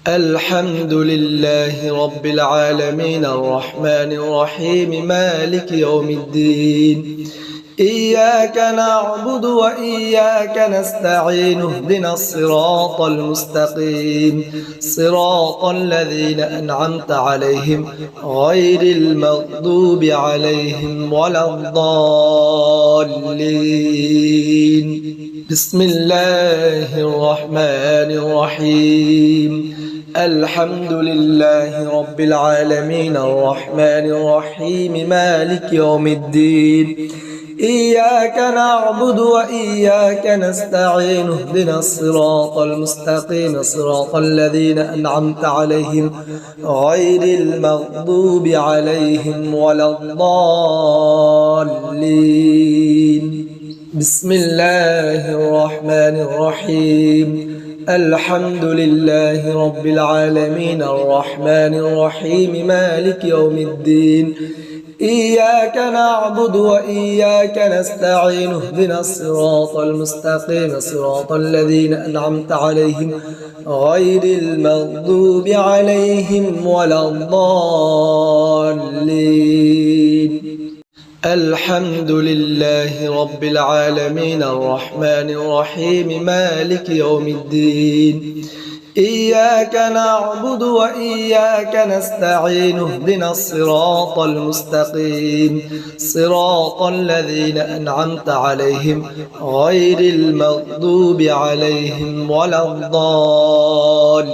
الحمد لله رب العالمين الرحمن الرحيم مالك يوم الدين. إياك نعبد وإياك نستعين اهدنا الصراط المستقيم صراط الذين أنعمت عليهم غير المغضوب عليهم ولا الضالين. بسم الله الرحمن الرحيم. الحمد لله رب العالمين الرحمن الرحيم مالك يوم الدين. إياك نعبد وإياك نستعين اهدنا الصراط المستقيم صراط الذين أنعمت عليهم غير المغضوب عليهم ولا الضالين. بسم الله الرحمن الرحيم. الحمد لله رب العالمين الرحمن الرحيم مالك يوم الدين. إياك نعبد وإياك نستعين اهدنا الصراط المستقيم صراط الذين أنعمت عليهم غير المغضوب عليهم ولا الضالين. الحمد لله رب العالمين الرحمن الرحيم مالك يوم الدين. إياك نعبد وإياك نستعين اهدنا الصراط المستقيم صراط الذين أنعمت عليهم غير المغضوب عليهم ولا الضالين.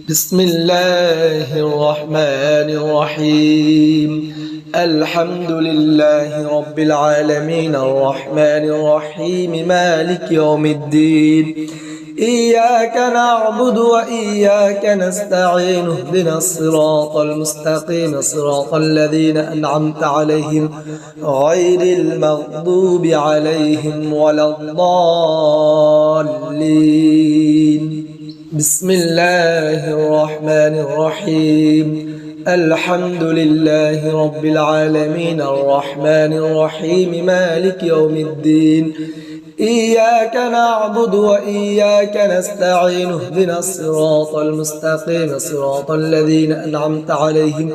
بسم الله الرحمن الرحيم. الحمد لله رب العالمين الرحمن الرحيم مالك يوم الدين. إياك نعبد وإياك نستعين اهدنا الصراط المستقيم صراط الذين أنعمت عليهم غير المغضوب عليهم ولا الضالين. بسم الله الرحمن الرحيم. الحمد لله رب العالمين الرحمن الرحيم مالك يوم الدين. إياك نعبد وإياك نستعين اهدنا الصراط المستقيم صراط الذين أنعمت عليهم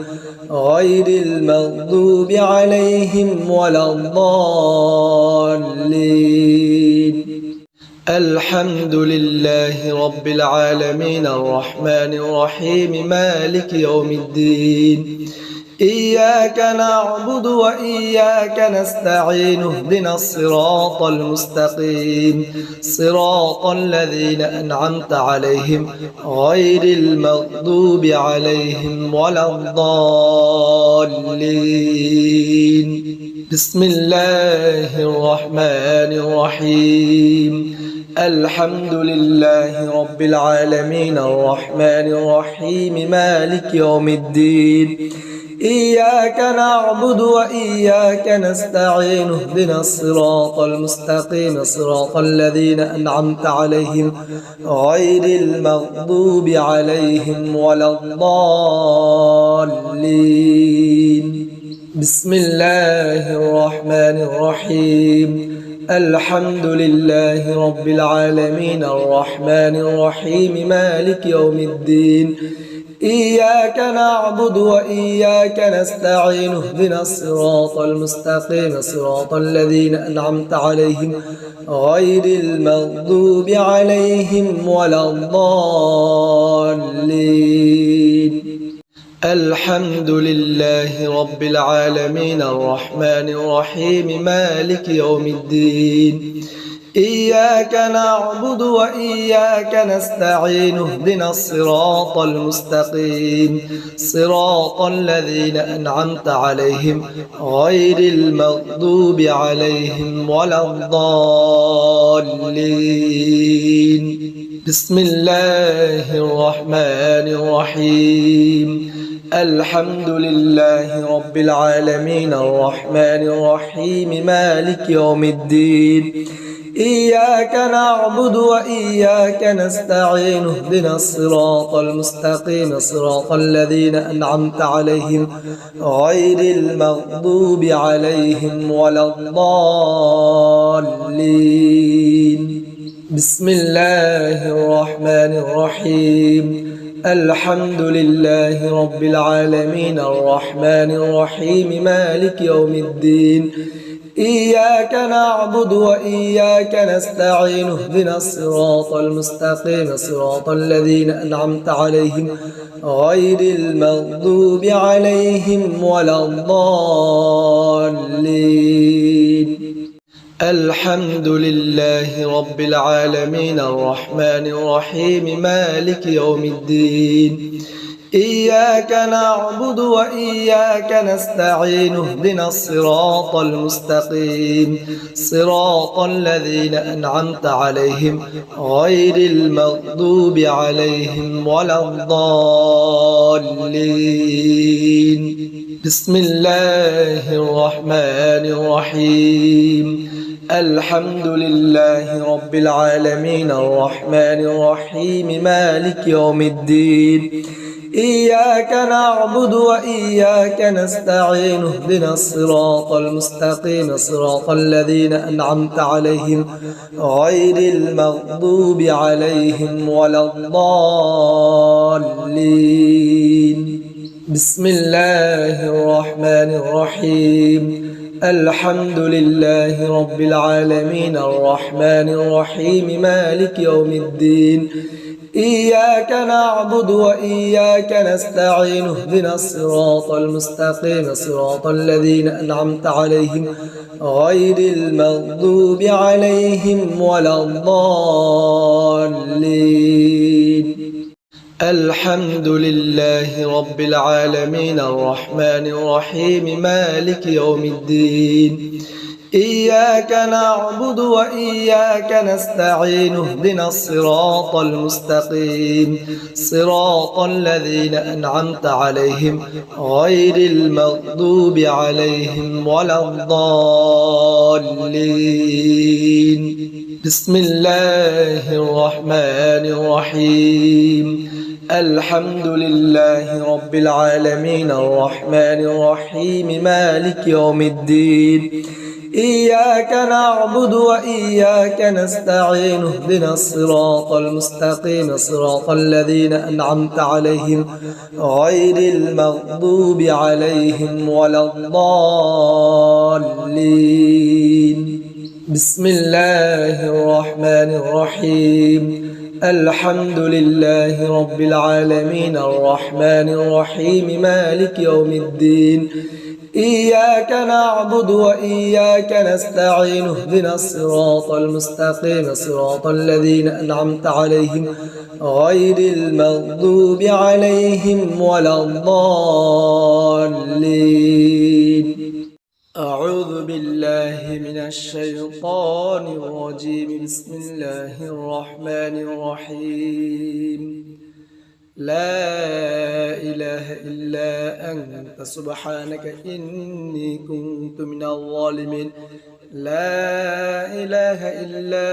غير المغضوب عليهم ولا الضالين. الحمد لله رب العالمين الرحمن الرحيم مالك يوم الدين. إياك نعبد وإياك نستعين اهدنا الصراط المستقيم صراط الذين أنعمت عليهم غير المغضوب عليهم ولا الضالين. بسم الله الرحمن الرحيم. الحمد لله رب العالمين الرحمن الرحيم مالك يوم الدين. إياك نعبد وإياك نستعين اهدنا الصراط المستقيم صراط الذين أنعمت عليهم غير المغضوب عليهم ولا الضالين. بسم الله الرحمن الرحيم. الحمد لله رب العالمين الرحمن الرحيم مالك يوم الدين. إياك نعبد وإياك نستعين اهدنا الصراط المستقيم صراط الذين أنعمت عليهم غير المغضوب عليهم ولا الضالين. الحمد لله رب العالمين الرحمن الرحيم مالك يوم الدين. إياك نعبد وإياك نستعين اهدنا الصراط المستقيم صراط الذين أنعمت عليهم غير المغضوب عليهم ولا الضالين. بسم الله الرحمن الرحيم. الحمد لله رب العالمين الرحمن الرحيم مالك يوم الدين. إياك نعبد وإياك نستعين اهدنا الصراط المستقيم صراط الذين أنعمت عليهم غير المغضوب عليهم ولا الضالين. بسم الله الرحمن الرحيم الحمد لله رب العالمين الرحمن الرحيم مالك يوم الدين إياك نعبد وإياك نستعين اهدنا الصراط المستقيم صراط الذين أنعمت عليهم غير المغضوب عليهم ولا الضالين الحمد لله رب العالمين الرحمن الرحيم مالك يوم الدين إياك نعبد وإياك نستعين اهدنا الصراط المستقيم صراط الذين أنعمت عليهم غير المغضوب عليهم ولا الضالين بسم الله الرحمن الرحيم الحمد لله رب العالمين الرحمن الرحيم مالك يوم الدين إياك نعبد وإياك نستعين اهدنا الصراط المستقيم صراط الذين أنعمت عليهم غير المغضوب عليهم ولا الضالين بسم الله الرحمن الرحيم الحمد لله رب العالمين الرحمن الرحيم مالك يوم الدين إياك نعبد وإياك نستعين اهدنا الصراط المستقيم صراط الذين أنعمت عليهم غير المغضوب عليهم ولا الضالين الحمد لله رب العالمين الرحمن الرحيم مالك يوم الدين إياك نعبد وإياك نستعين اهدنا الصراط المستقيم صراط الذين أنعمت عليهم غير المغضوب عليهم ولا الضالين بسم الله الرحمن الرحيم الحمد لله رب العالمين الرحمن الرحيم مالك يوم الدين إياك نعبد وإياك نستعين اهدنا الصراط المستقيم صراط الذين أنعمت عليهم غير المغضوب عليهم ولا الضالين بسم الله الرحمن الرحيم الحمد لله رب العالمين الرحمن الرحيم مالك يوم الدين إياك نعبد وإياك نستعين اهدنا الصراط المستقيم صراط الذين أنعمت عليهم غير المغضوب عليهم ولا الضالين أعوذ بالله من الشيطان الرجيم بسم الله الرحمن الرحيم لا إله إلا أنت سبحانك إني كنت من الظالمين لا إله إلا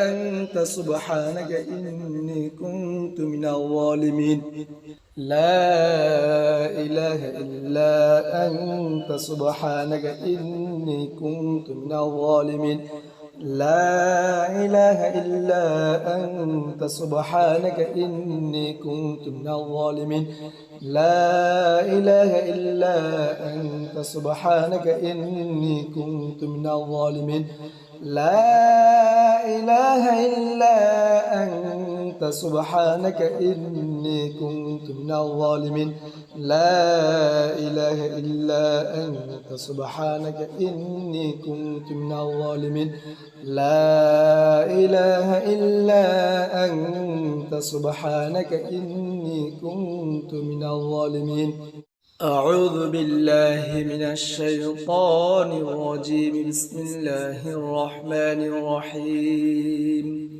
أنت سبحانك إني كنت من الظالمين لا إله إلا أنت سبحانك إني كنت من الظالمين لا إله إلا أنت سبحانك إني كنت من الظالمين لا إله إلا أنت سبحانك إني كنت من الظالمين لا إله إلا أنت سبحانك إني كنت من الظالمين لا إله إلا أنت سبحانك إني كنت من الظالمين لا إله إلا أنت سبحانك إني كنت من الظالمين أعوذ بالله من الشيطان الرجيم بسم الله الرحمن الرحيم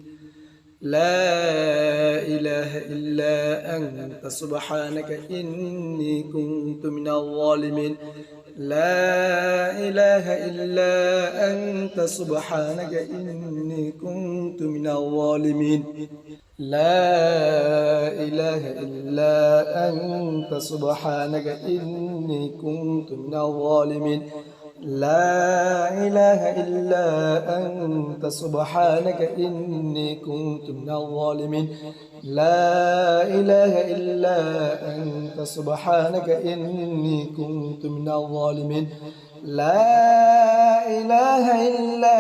لا إله إلا أنت سبحانك إني كنت من الظالمين لا إله إلا أنت سبحانك إني كنت من الظالمين لا إله إلا أنت سبحانك إني كنت من الظالمين لا إله إلا أنت سبحانك إني كنت من الظالمين لا إله إلا أنت سبحانك إني كنت من الظالمين لا إله إلا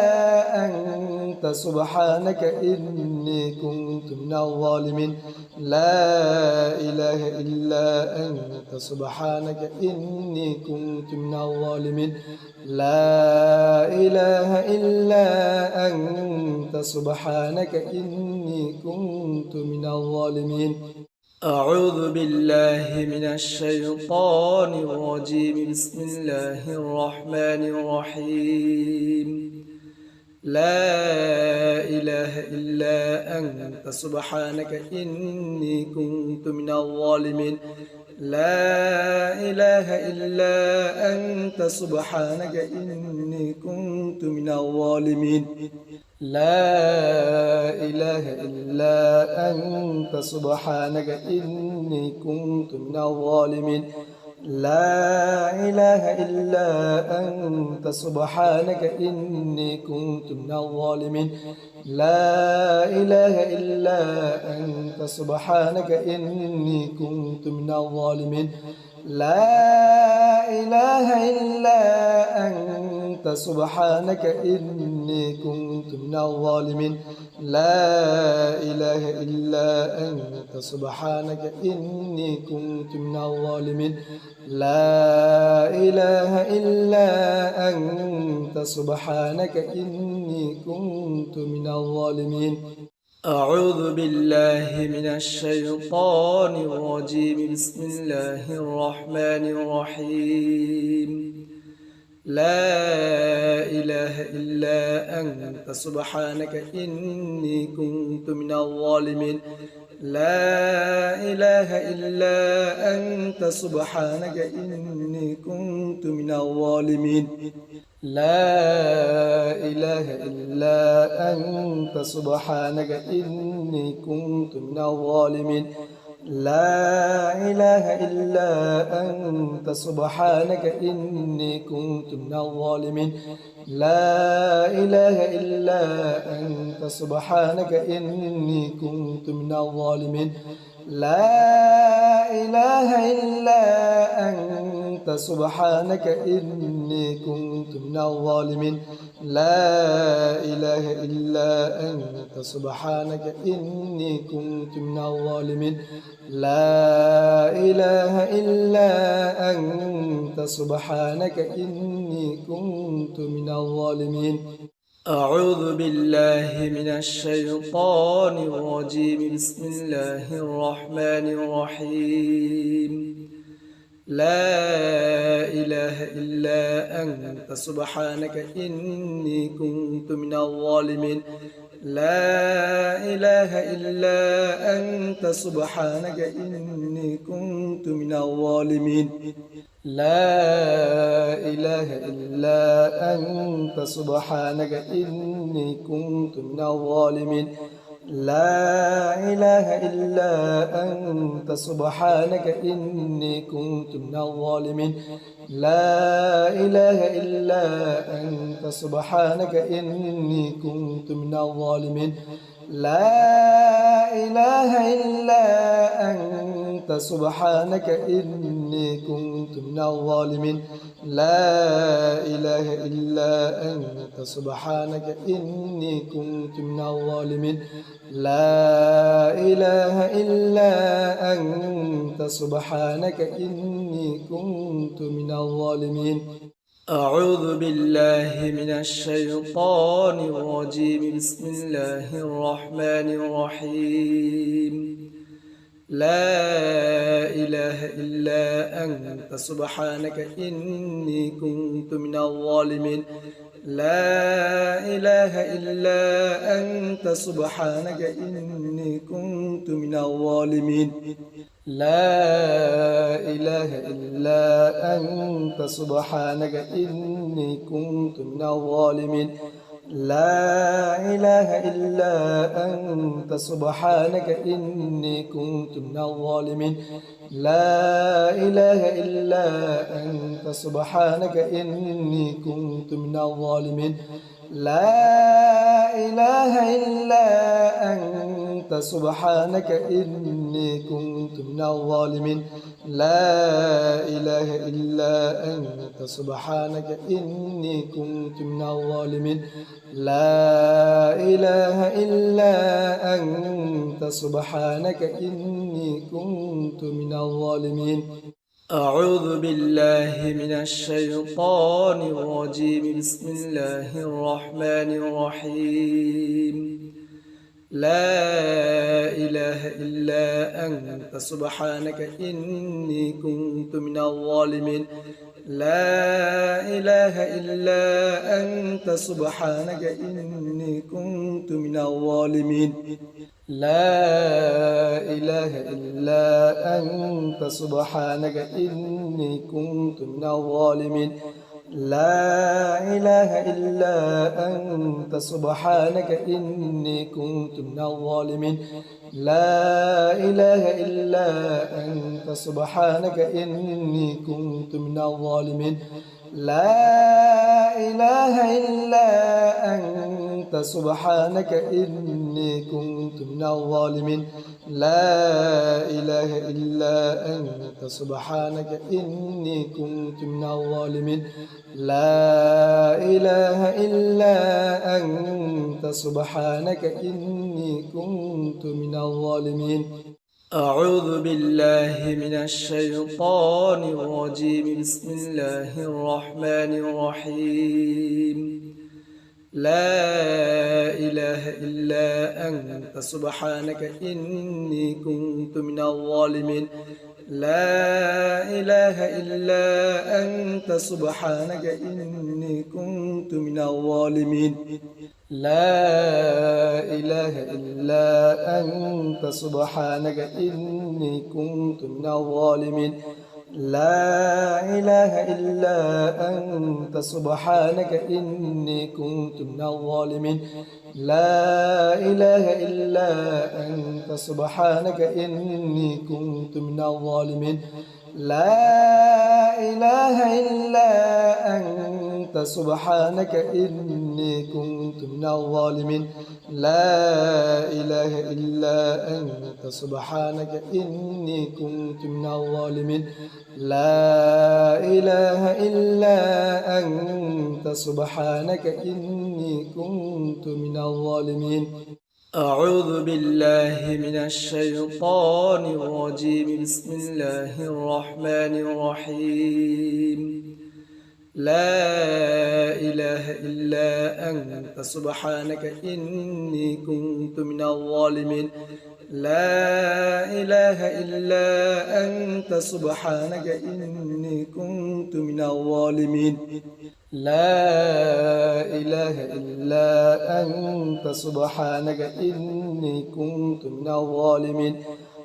أنت سبحانك إني كنت من الظالمين لا إله إلا أنت سبحانك إني كنت من الظالمين لا إله إلا أنت سبحانك إني كنت من الظالمين أعوذ بالله من الشيطان الرجيم بسم الله الرحمن الرحيم لا إله إلا أنت سبحانك إني كنت من الظالمين لا إله إلا أنت سبحانك إني كنت من الظالمين لا إله إلا أنت سبحانك إني كنت من الظالمين لا إله إلا أنت سبحانك إني كنت من الظالمين لا إله إلا أنت سبحانك إني كنت من الظالمين لا إله إلا أنت سبحانك إني كنت من الظالمين لا إله إلا أنت سبحانك إني كنت من الظالمين لا إله إلا أنت سبحانك إني كنت من الظالمين أعوذ بالله من الشيطان الرجيم بسم الله الرحمن الرحيم لا إله إلا أنت سبحانك إني كنت من الظالمين لا إله إلا أنت سبحانك إني كنت من الظالمين لا إله إلا أنت سبحانك إني كنت من الظالمين لا إله إلا أنت سبحانك إني كنت من الظالمين لا إله إلا أنت سبحانك إني كنت من الظالمين لا إله إلا أنت سبحانك إني كنت من الظالمين لا إله إلا أنت سبحانك إني كنت من الظالمين لا إله إلا أنت سبحانك إني كنت من الظالمين أعوذ بالله من الشيطان الرجيم بسم الله الرحمن الرحيم لا إله إلا أنت سبحانك إني كنت من الظالمين لا إله إلا أنت سبحانك إني كنت من الظالمين لا إله إلا أنت سبحانك إني كنت من الظالمين لا إله إلا أنت سبحانك إني كنت من الظالمين لا إله إلا أنت سبحانك إني كنت من الظالمين لا إله إلا أنت سبحانك إني كنت من الظالمين لا إله إلا أنت سبحانك إني كنت من الظالمين لا إله إلا أنت سبحانك إني كنت من الظالمين أعوذ بالله من الشيطان الرجيم بسم الله الرحمن الرحيم لا إله إلا أنت سبحانك إني كنت من الظالمين لا إله إلا أنت سبحانك إني كنت من الظالمين لا إله إلا أنت سبحانك إني كنت من الظالمين لا إله إلا أنت سبحانك إني كنت من الظالمين لا إله إلا أنت سبحانك إني كنت من الظالمين لا إله إلا أنت سبحانك إني كنت من الظالمين لا إله إلا أنت سبحانك إني كنت من الظالمين لا إله إلا أنت سبحانك إني كنت من الظالمين أعوذ بالله من الشيطان الرجيم بسم الله الرحمن الرحيم لا إله إلا أنت سبحانك إني كنت من الظالمين لا إله إلا أنت سبحانك إني كنت من الظالمين لا إله إلا أنت سبحانك إني كنت من الظالمين لا إله إلا أنت سبحانك إني كنت من الظالمين لا إله إلا أنت سبحانك إني كنت من الظالمين لا إله إلا أنت سبحانك إني كنت من الظالمين لا إله إلا أنت سبحانك إني كنت من الظالمين لا إله إلا أنت سبحانك إني كنت من الظالمين أعوذ بالله من الشيطان الرجيم بسم الله الرحمن الرحيم لا إله إلا أنت سبحانك إني كنت من الظالمين لا إله إلا أنت سبحانك إني كنت من الظالمين لا إله إلا أنت سبحانك إني كنت من الظالمين لا إله إلا أنت سبحانك إني كنت من الظالمين لا إله إلا أنت سبحانك إني كنت من الظالمين لا إله إلا أنت سبحانك إني كنت من الظالمين لا إله إلا أنت سبحانك إني كنت من الظالمين لا إله إلا أنت سبحانك إني كنت من الظالمين أعوذ بالله من الشيطان الرجيم بسم الله الرحمن الرحيم لا إله إلا أنت سبحانك إني كنت من الظالمين لا إله إلا أنت سبحانك إني كنت من الظالمين لا إله إلا أنت سبحانك إني كنت من الظالمين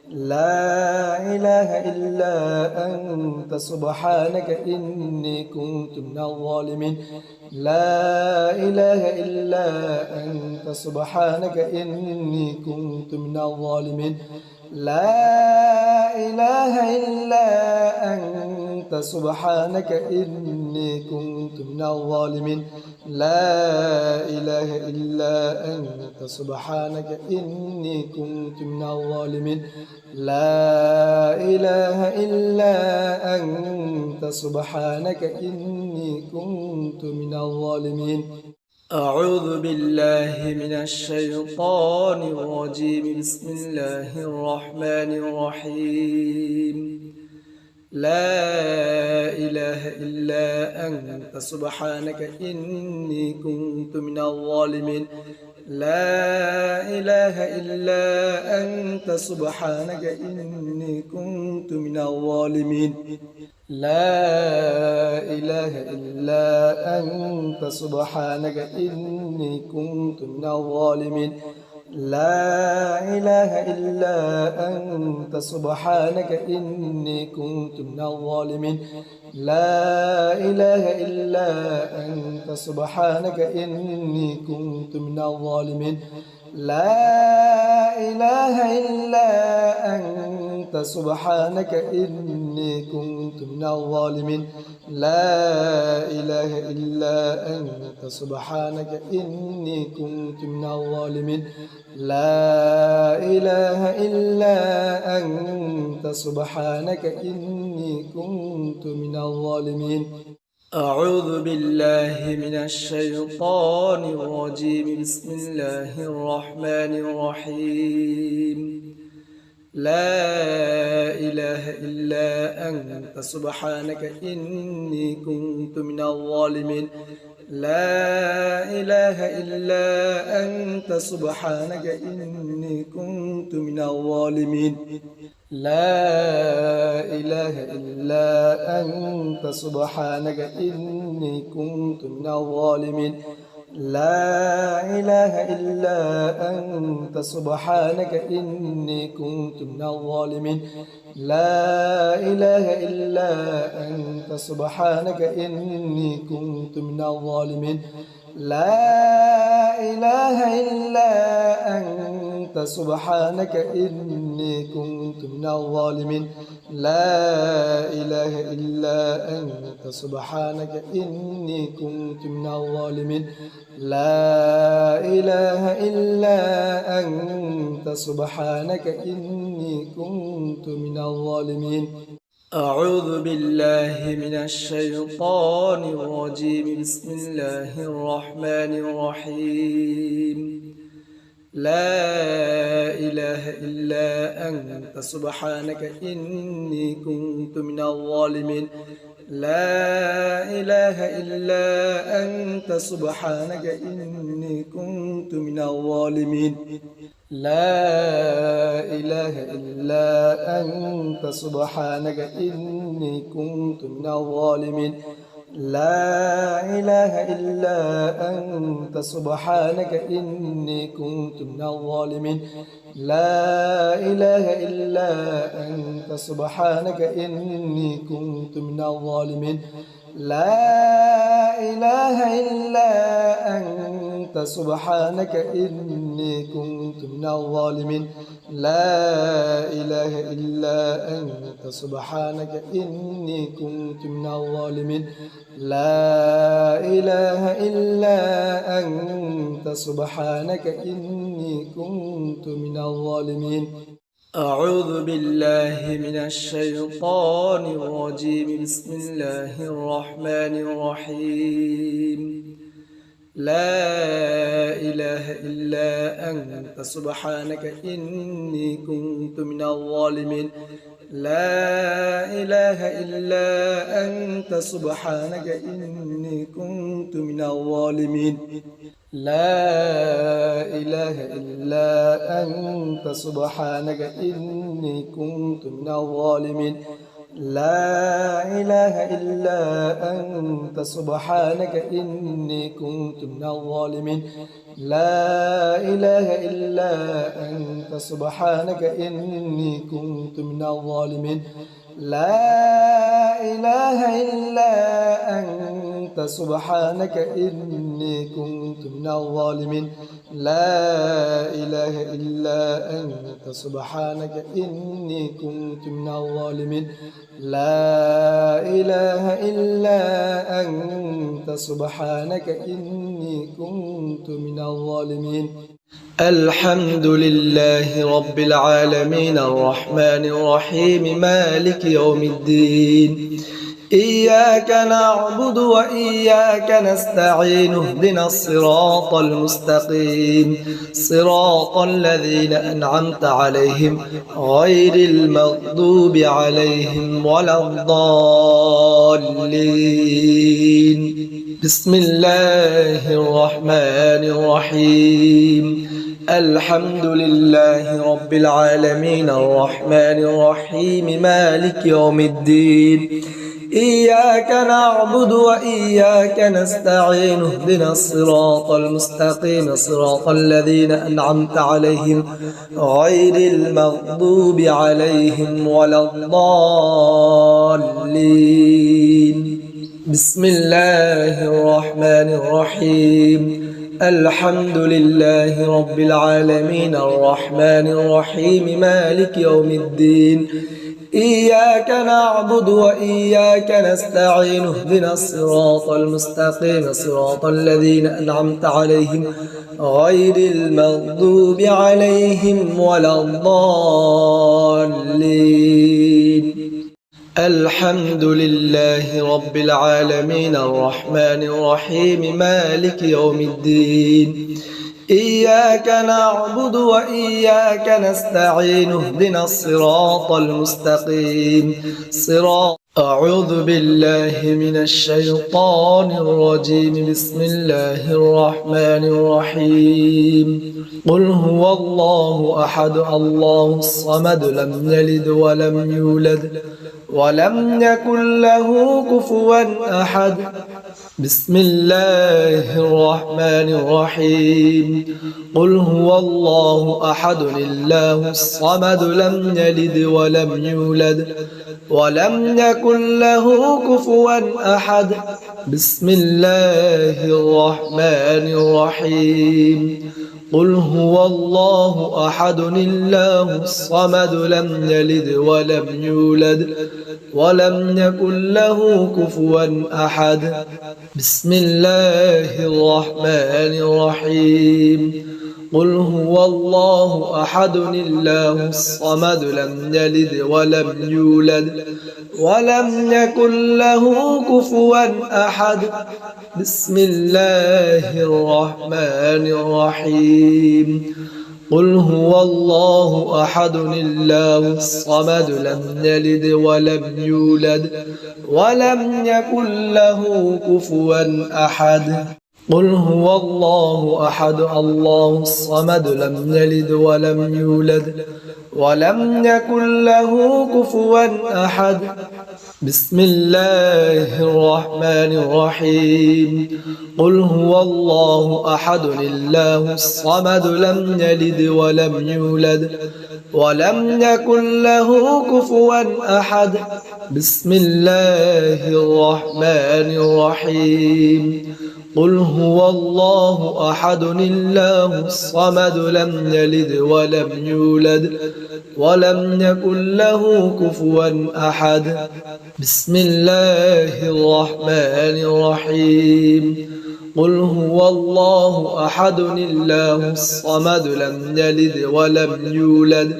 لا إله إلا أنت سبحانك إني كنت من الظالمين لا إله إلا أنت سبحانك إني كنت من الظالمين لا إله إلا أنت سبحانك إني كنت من الظالمين لا إله إلا أنت سبحانك إني كنت من الظالمين لا إله إلا أنت سبحانك إني كنت من الظالمين أعوذ بالله من الشيطان الرجيم بسم الله الرحمن الرحيم لا إله إلا أنت سبحانك إني كنت من الظالمين لا إله إلا أنت سبحانك إني كنت من الظالمين لا إله إلا أنت سبحانك إني كنت من الظالمين لا إله إلا أنت سبحانك إني كنت من الظالمين لا إله إلا أنت سبحانك إني كنت من الظالمين لا إله إلا أنت سبحانك إني كنت من الظالمين لا إله إلا أنت سبحانك إني كنت من الظالمين لا إله إلا أنت سبحانك إني كنت من الظالمين أعوذ بالله من الشيطان الرجيم بسم الله الرحمن الرحيم لا إله إلا أنت سبحانك إني كنت من الظالمين لا إله إلا أنت سبحانك إني كنت من الظالمين لا إله إلا أنت سبحانك إني كنت من الظالمين لا إله إلا أنت سبحانك إني كنت من الظالمين لا إله إلا أنت سبحانك إني كنت من الظالمين لا إله إلا أنت سبحانك إني كنت من الظالمين لا إله إلا أنت سبحانك إني كنت من الظالمين لا إله إلا أنت سبحانك إني كنت من الظالمين أعوذ بالله من الشيطان الرجيم بسم الله الرحمن الرحيم لا إله إلا أنت سبحانك إني كنت من الظالمين لا إله إلا أنت سبحانك إني كنت من الظالمين لا إله إلا أنت سبحانك إني كنت من الظالمين لا إله إلا أنت سبحانك إني كنت من الظالمين لا إله إلا أنت سبحانك إني كنت من الظالمين لا إله إلا أنت سبحانك إني كنت من الظالمين لا إله إلا أنت سبحانك إني كنت من الظالمين لا إله إلا أنت سبحانك إني كنت من الظالمين أعوذ بالله من الشيطان الرجيم بسم الله الرحمن الرحيم لا إله إلا أنت سبحانك إني كنت من الظالمين لا إله إلا أنت سبحانك إني كنت من الظالمين لا إله إلا أنت سبحانك إني كنت من الظالمين لا إله إلا أنت سبحانك إني كنت من الظالمين لا إله إلا أنت سبحانك إني كنت من الظالمين لا إله إلا أنت سبحانك إني كنت من الظالمين لا إله إلا أنت سبحانك إني كنت من الظالمين لا إله إلا أنت سبحانك إني كنت من الظالمين الحمد لله رب العالمين الرحمن الرحيم مالك يوم الدين إياك نعبد وإياك نستعين اهدنا الصراط المستقيم صراط الذين أنعمت عليهم غير المغضوب عليهم ولا الضالين بسم الله الرحمن الرحيم الحمد لله رب العالمين الرحمن الرحيم مالك يوم الدين إياك نعبد وإياك نستعين اهدنا الصراط المستقيم صراط الذين أنعمت عليهم غير المغضوب عليهم ولا الضالين. بسم الله الرحمن الرحيم. الحمد لله رب العالمين الرحمن الرحيم مالك يوم الدين. إياك نعبد وإياك نستعين اهدنا الصراط المستقيم صراط الذين أنعمت عليهم غير المغضوب عليهم ولا الضالين. الحمد لله رب العالمين الرحمن الرحيم مالك يوم الدين. إياك نعبد وإياك نستعين اهدنا الصراط المستقيم صراط. أعوذ بالله من الشيطان الرجيم. بسم الله الرحمن الرحيم. قل هو الله أحد الله الصمد لم يلد ولم يولد ولم يكن له كفوا أحد. بسم الله الرحمن الرحيم. قل هو الله أحد الله الصمد لم يلد ولم يولد ولم يكن له كفوا أحد. بسم الله الرحمن الرحيم. قل هو الله أحد الله الصمد لم يلد ولم يولد ولم يكن له كفوا أحد. بسم الله الرحمن الرحيم. قل هو الله أحد الله الصمد لم يلد ولم يولد ولم يكن له كفوا أحد. بسم الله الرحمن الرحيم. قل هو الله أحد الله الصمد لم يلد ولم يولد ولم يكن له كفوا أحد. قل هو الله أحد الله الصمد لم يلد ولم يولد ولم يكن له كفوا أحد. بسم الله الرحمن الرحيم. قل هو الله أحد الله الصمد لم يلد ولم يولد ولم يكن له كفوا أحد. بسم الله الرحمن الرحيم. قل هو الله أحد الله الصمد لم يلد ولم يولد ولم يكن له كفوا أحد. بسم الله الرحمن الرحيم. قل هو الله أحد الله الصمد لم يلد ولم يولد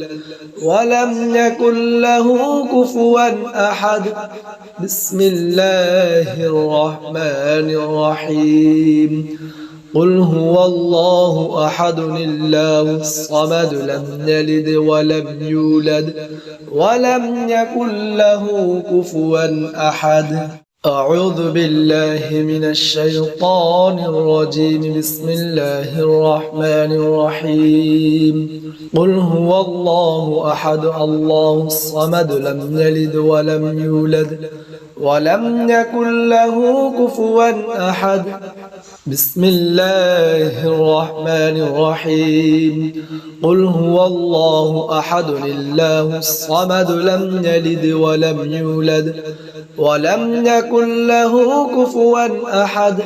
ولم يكن له كفوا أحد. بسم الله الرحمن الرحيم. قل هو الله أحد الله الصمد لم يلد ولم يولد ولم يكن له كفوا أحد. أعوذ بالله من الشيطان الرجيم. بسم الله الرحمن الرحيم. قل هو الله أحد الله الصمد لم يلد ولم يولد ولم يكن له كفوا أحد. بسم الله الرحمن الرحيم. قل هو الله أحد الله الصمد لم يلد ولم يولد ولم يكن له كفوا أحد.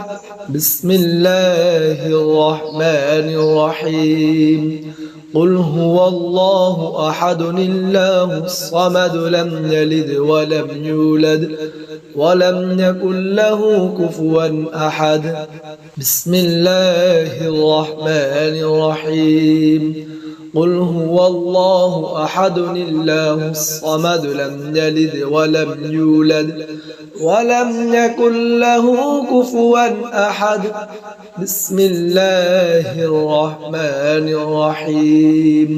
بسم الله الرحمن الرحيم. قل هو الله أحد الله الصمد لم يلد ولم يولد ولم يكن له كفوا أحد. بسم الله الرحمن الرحيم. قل هو الله أحد الله الصمد لم يلد ولم يولد ولم يكن له كفوا أحد. بسم الله الرحمن الرحيم.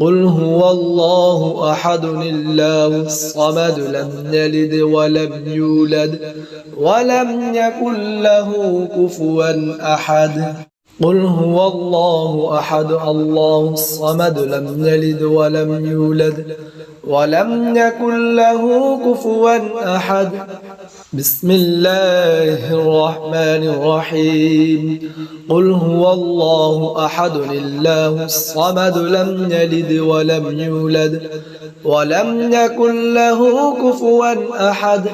قل هو الله أحد الله الصمد لم يلد ولم يولد ولم يكن له كفوا أحد. قل هو الله أحد الله الصمد لم يلد ولم يولد ولم يكن له كفوا أحد بسم الله الرحمن الرحيم قل هو الله أحد الله الصمد لم يلد ولم يولد ولم يكن له كفوا أحد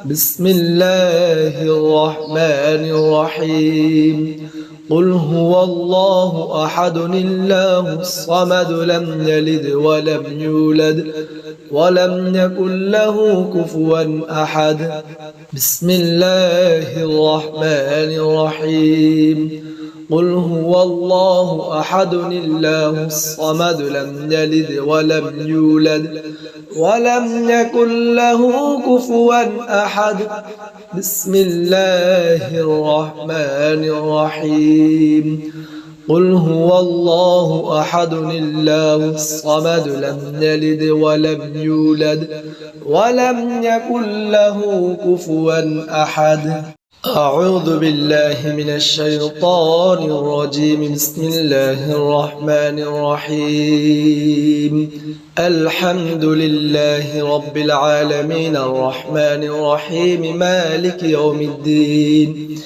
بسم الله الرحمن الرحيم قل هو الله أحد الله الصمد لم يلد ولم يولد ولم يكن له كفوا أحد بسم الله الرحمن الرحيم قل هو الله أحد الله الصمد لم يلد ولم يولد ولم يكن له كفوا أحد بسم الله الرحمن الرحيم قل هو الله أحد الله الصمد لم يلد ولم يولد ولم يكن له كفوا أحد أعوذ بالله من الشيطان الرجيم بسم الله الرحمن الرحيم الحمد لله رب العالمين الرحمن الرحيم مالك يوم الدين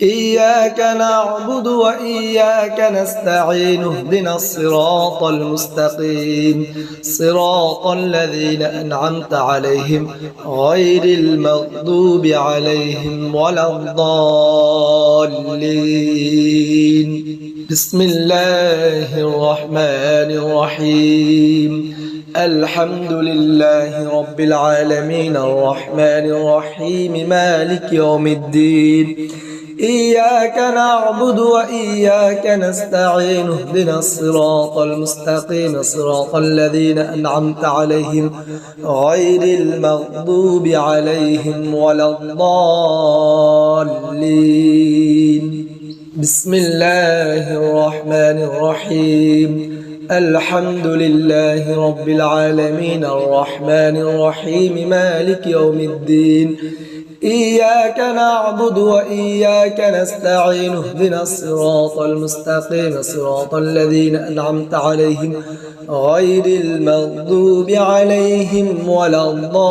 إياك نعبد وإياك نستعين اهدنا الصراط المستقيم صراط الذين أنعمت عليهم غير المغضوب عليهم ولا الضالين بسم الله الرحمن الرحيم الحمد لله رب العالمين الرحمن الرحيم مالك يوم الدين إياك نعبد وإياك نستعين اهدنا الصراط المستقيم صراط الذين أنعمت عليهم غير المغضوب عليهم ولا الضالين بسم الله الرحمن الرحيم الحمد لله رب العالمين الرحمن الرحيم مالك يوم الدين إياك نعبد وإياك نستعين اهدنا الصراط المستقيم صراط الذين أنعمت عليهم غير المغضوب عليهم ولا الضالين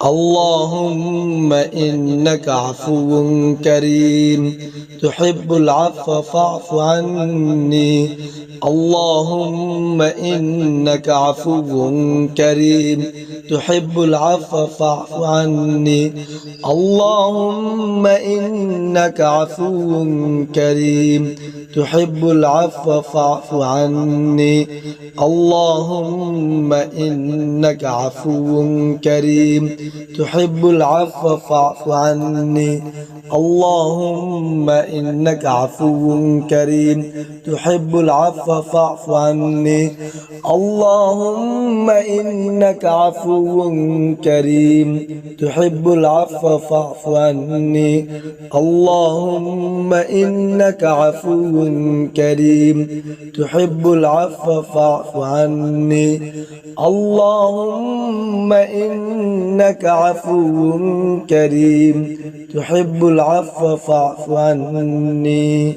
اللهم إنك عفو كريم تحب العفو فاعف عني اللهم إنك عفو كريم تحب العفو فاعف عني اللهم إنك عفو كريم تحب العفو فاعف عني اللهم إنك عفو كريم تحب العفو فاعف عني اللهم إنك عفو كريم تحب العفو فاعف عني اللهم إنك عفو كريم تحب العفو فاعف عني اللهم إنك عفو كريم تحب العفو فاعف عني اللهم إنك عفو كريم تحب العفو فاعف عني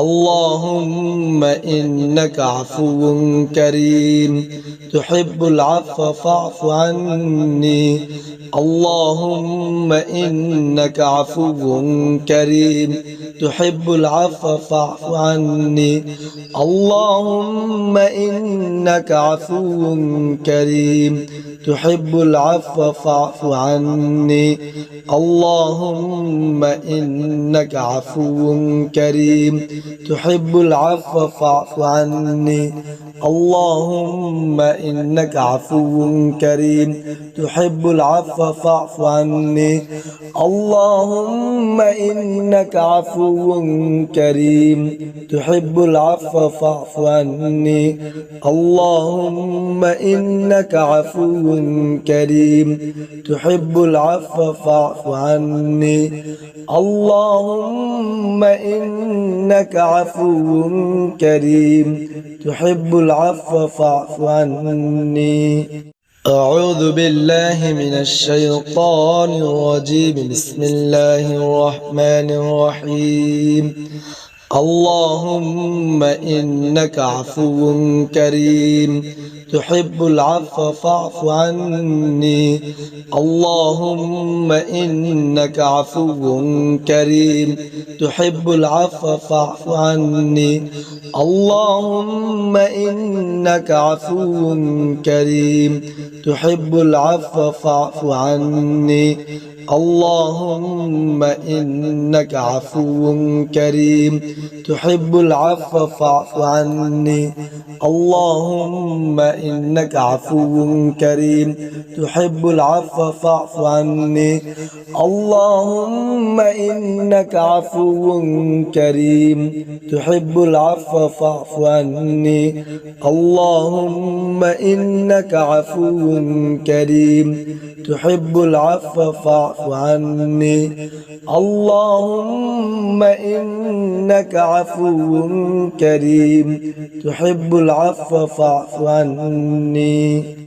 اللهم إنك عفو كريم تحب العفو فاعف عني اللهم إنك عفو كريم تحب العفو فاعف عني اللهم إنك عفو كريم تحب العفو فاعف عني اللهم إنك عفو كريم تحب العفو فاعف عني اللهم إنك عفو كريم تحب العفو فاعف عني اللهم إنك عفو كريم تحب العفو فاعف عني اللهم إنك عفو كريم تحب العفو فاعف عني اللهم إنك عفو كريم تحب العفو فاعف عني أعوذ بالله من الشيطان الرجيم. بسم الله الرحمن الرحيم. اللهم إنك عفو كريم تحب العفو فاعف عني. اللهم إنك عفو كريم تحب العفو فاعف عني. اللهم إنك عفو كريم تحب العفو فاعف عني. اللهم إنك عفو كريم تحب العفو فاعف عني. اللهم إنك عفو كريم تحب العفو فاعف عني. اللهم إنك عفو كريم تحب العفو فاعف عني. اللهم إنك عفو كريم تحب العفو فاعف عني. اللهم إنك عفو كريم تحب العفو فاعف عني.